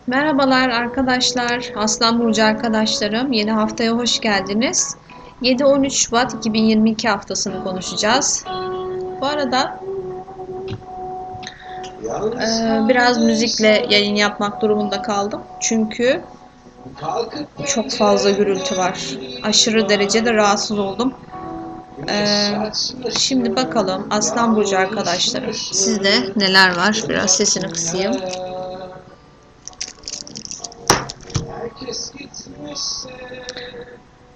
Merhabalar arkadaşlar, Aslan Burcu arkadaşlarım. Yeni haftaya hoş geldiniz. 7-13 Şubat 2022 haftasını konuşacağız. Bu arada biraz müzikle yayın yapmak durumunda kaldım. Çünkü çok fazla gürültü var. Aşırı derecede rahatsız oldum. Şimdi bakalım Aslan Burcu arkadaşlarım. Sizde neler var? Biraz sesini kısayım.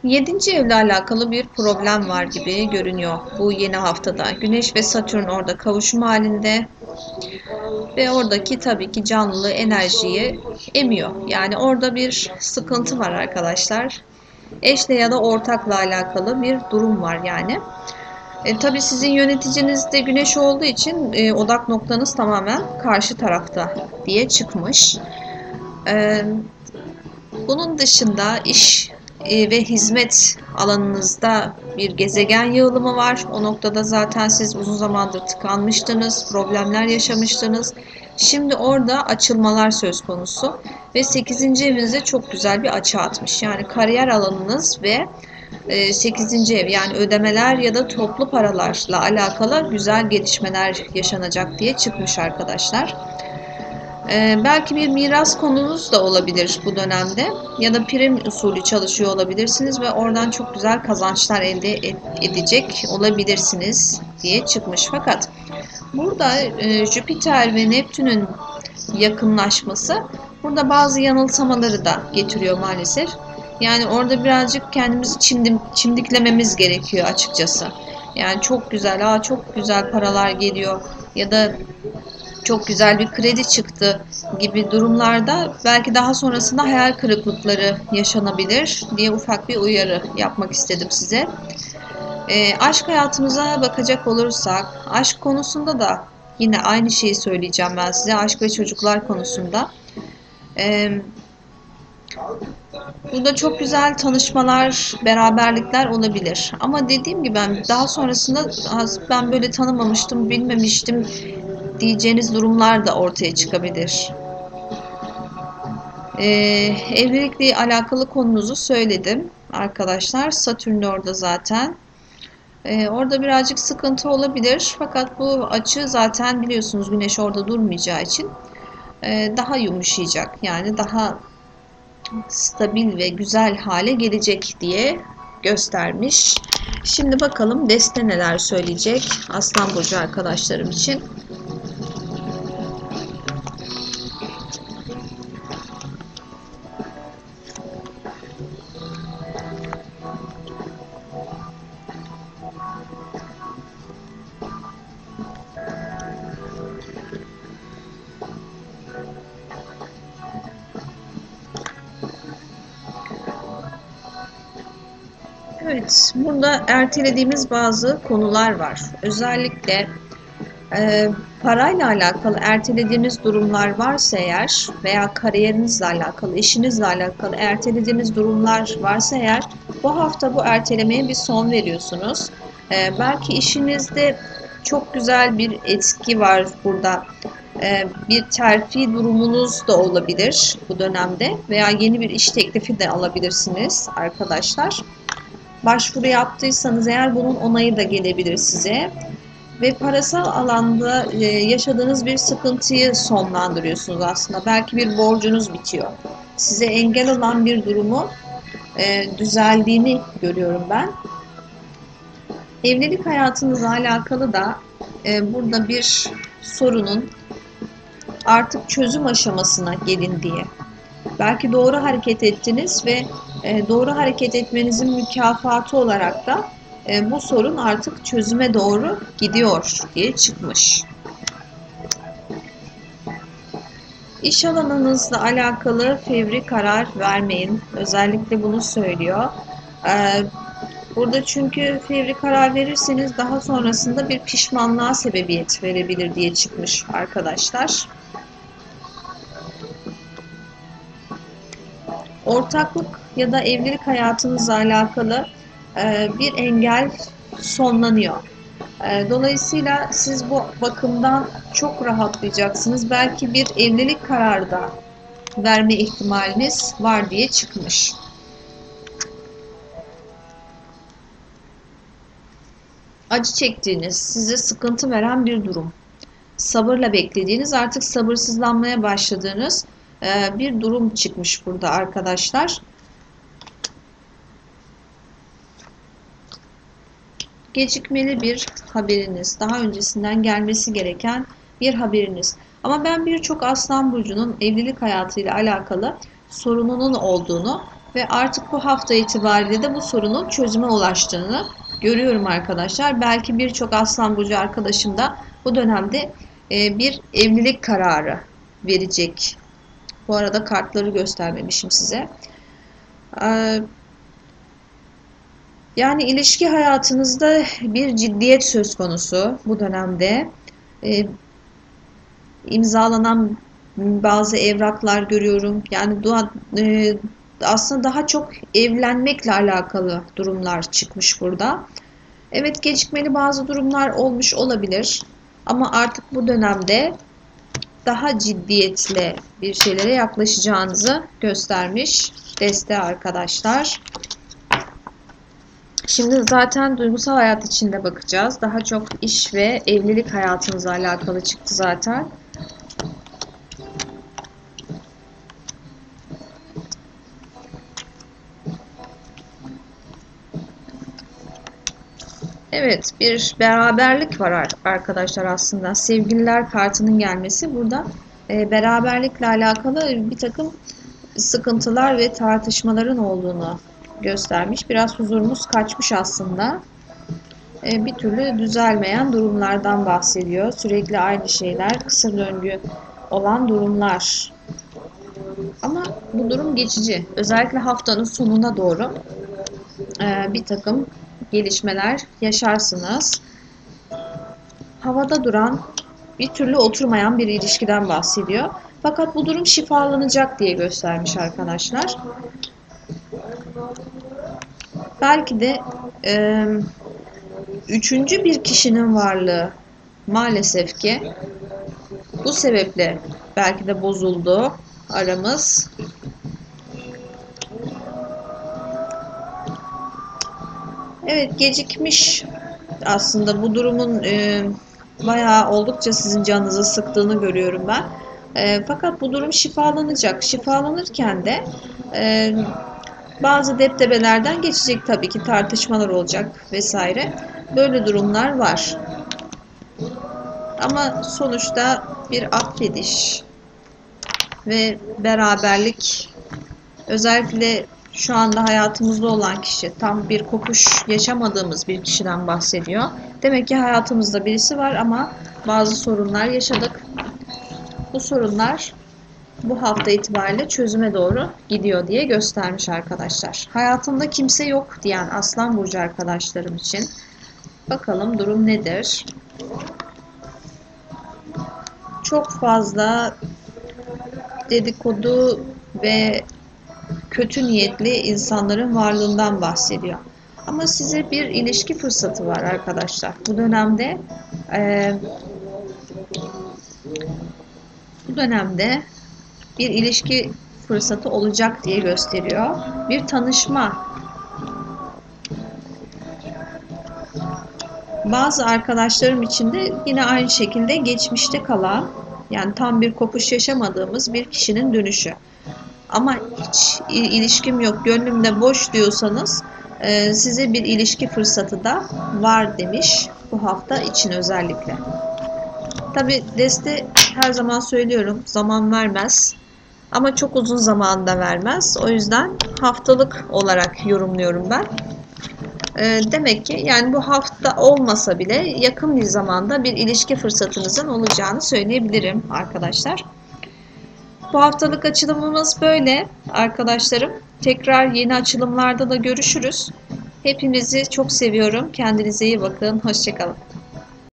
Yedinci evle alakalı bir problem var gibi görünüyor bu yeni haftada. Güneş ve Satürn orada kavuşum halinde ve oradaki tabii ki canlılığı, enerjiyi emiyor. Yani orada bir sıkıntı var arkadaşlar. Eşle ya da ortakla alakalı bir durum var yani. Tabii sizin yöneticiniz de Güneş olduğu için odak noktanız tamamen karşı tarafta diye çıkmış. E, Bunun dışında iş ve hizmet alanınızda bir gezegen yığılımı var. O noktada zaten siz uzun zamandır tıkanmıştınız, problemler yaşamıştınız. Şimdi orada açılmalar söz konusu ve 8. evinize çok güzel bir açı atmış. Yani kariyer alanınız ve 8. ev yani ödemeler ya da toplu paralarla alakalı güzel gelişmeler yaşanacak diye çıkmış arkadaşlar. Belki bir miras konunuz da olabilir bu dönemde ya da prim usulü çalışıyor olabilirsiniz ve oradan çok güzel kazançlar elde edecek olabilirsiniz diye çıkmış. Fakat burada Jüpiter ve Neptün'ün yakınlaşması burada bazı yanılsamaları da getiriyor maalesef. Yani orada birazcık kendimizi çimdiklememiz gerekiyor açıkçası. Yani çok güzel, çok güzel paralar geliyor ya da çok güzel bir kredi çıktı gibi durumlarda belki daha sonrasında hayal kırıklıkları yaşanabilir diye ufak bir uyarı yapmak istedim size. Aşk hayatımıza bakacak olursak, aşk konusunda da yine aynı şeyi söyleyeceğim ben size. Aşk ve çocuklar konusunda. Ee, Burada çok güzel tanışmalar, beraberlikler olabilir. Ama dediğim gibi ben daha sonrasında ben böyle tanımamıştım, bilmemiştim diyeceğiniz durumlar da ortaya çıkabilir. Ee, Evlilikle alakalı konunuzu söyledim arkadaşlar. Satürn de orada zaten. Orada birazcık sıkıntı olabilir. Fakat bu açı zaten biliyorsunuz Güneş orada durmayacağı için daha yumuşayacak. Yani daha stabil ve güzel hale gelecek diye göstermiş. Şimdi bakalım Deste neler söyleyecek Aslan Burcu arkadaşlarım için. Evet, burada ertelediğimiz bazı konular var. Özellikle e, parayla alakalı ertelediğiniz durumlar varsa eğer veya kariyerinizle alakalı, işinizle alakalı ertelediğiniz durumlar varsa eğer bu hafta bu ertelemeye bir son veriyorsunuz. Belki işinizde çok güzel bir etki var burada. Bir terfi durumunuz da olabilir bu dönemde veya yeni bir iş teklifi de alabilirsiniz arkadaşlar. Başvuru yaptıysanız eğer bunun onayı da gelebilir size. Ve parasal alanda yaşadığınız bir sıkıntıyı sonlandırıyorsunuz aslında. Belki bir borcunuz bitiyor. Size engel olan bir durumu düzeldiğini görüyorum ben. Evlilik hayatınızla alakalı da burada bir sorunun artık çözüm aşamasına gelindiği, belki doğru hareket ettiniz ve doğru hareket etmenizin mükafatı olarak da bu sorun artık çözüme doğru gidiyor diye çıkmış. İş alanınızla alakalı fevri karar vermeyin. Özellikle bunu söylüyor. Burada çünkü fevri karar verirseniz daha sonrasında bir pişmanlığa sebebiyet verebilir diye çıkmış arkadaşlar. Ortaklık ya da evlilik hayatınızla alakalı bir engel sonlanıyor. Dolayısıyla siz bu bakımdan çok rahatlayacaksınız. Belki bir evlilik kararı da verme ihtimaliniz var diye çıkmış. Acı çektiğiniz, size sıkıntı veren bir durum. Sabırla beklediğiniz, artık sabırsızlanmaya başladığınız bir durum çıkmış burada arkadaşlar. Gecikmeli bir haberiniz, daha öncesinden gelmesi gereken bir haberiniz. Ama ben birçok Aslan Burcu'nun evlilik hayatıyla alakalı sorununun olduğunu ve artık bu hafta itibariyle de bu sorunun çözüme ulaştığını görüyorum arkadaşlar. Belki birçok Aslan Burcu arkadaşım da bu dönemde bir evlilik kararı verecek. Bu arada kartları göstermemişim size. Yani ilişki hayatınızda bir ciddiyet söz konusu bu dönemde. İmzalanan bazı evraklar görüyorum. Yani aslında daha çok evlenmekle alakalı durumlar çıkmış burada. Evet, gecikmeli bazı durumlar olmuş olabilir. Ama artık bu dönemde daha ciddiyetle bir şeylere yaklaşacağınızı göstermiş deste arkadaşlar. Şimdi zaten duygusal hayat içinde bakacağız. Daha çok iş ve evlilik hayatınızla alakalı çıktı zaten. Evet, bir beraberlik var arkadaşlar aslında. Sevgililer kartının gelmesi burada beraberlikle alakalı bir takım sıkıntılar ve tartışmaların olduğunu göstermiş. Biraz huzurumuz kaçmış aslında. Bir türlü düzelmeyen durumlardan bahsediyor. Sürekli aynı şeyler, kısır döngü olan durumlar. Ama bu durum geçici. Özellikle haftanın sonuna doğru bir takım gelişmeler yaşarsınız. Havada duran, bir türlü oturmayan bir ilişkiden bahsediyor. Fakat bu durum şifalanacak diye göstermiş arkadaşlar. Belki de üçüncü bir kişinin varlığı maalesef ki bu sebeple belki de bozuldu aramız. Evet, gecikmiş aslında bu durumun bayağı oldukça sizin canınızı sıktığını görüyorum ben. Fakat bu durum şifalanacak. Şifalanırken de bazı deptebelerden geçecek, tabii ki tartışmalar olacak vesaire. Böyle durumlar var. Ama sonuçta bir affediş ve beraberlik, özellikle şu anda hayatımızda olan kişi, tam bir kopuş yaşamadığımız bir kişiden bahsediyor. Demek ki hayatımızda birisi var ama bazı sorunlar yaşadık. Bu sorunlar bu hafta itibariyle çözüme doğru gidiyor diye göstermiş arkadaşlar. Hayatımda kimse yok diyen Aslan Burcu arkadaşlarım için bakalım durum nedir? Çok fazla dedikodu ve kötü niyetli insanların varlığından bahsediyor. Ama size bir ilişki fırsatı var arkadaşlar. Bu dönemde bir ilişki fırsatı olacak diye gösteriyor. Bir tanışma. Bazı arkadaşlarım için de yine aynı şekilde geçmişte kalan, yani tam bir kopuş yaşamadığımız bir kişinin dönüşü. Ama hiç ilişkim yok, gönlümde boş diyorsanız size bir ilişki fırsatı da var demiş bu hafta için özellikle. Tabi deste, her zaman söylüyorum, zaman vermez. Ama çok uzun zamanda vermez. O yüzden haftalık olarak yorumluyorum ben. Demek ki yani bu hafta olmasa bile yakın bir zamanda bir ilişki fırsatınızın olacağını söyleyebilirim arkadaşlar. Bu haftalık açılımımız böyle arkadaşlarım. Tekrar yeni açılımlarda da görüşürüz. Hepinizi çok seviyorum. Kendinize iyi bakın. Hoşça kalın.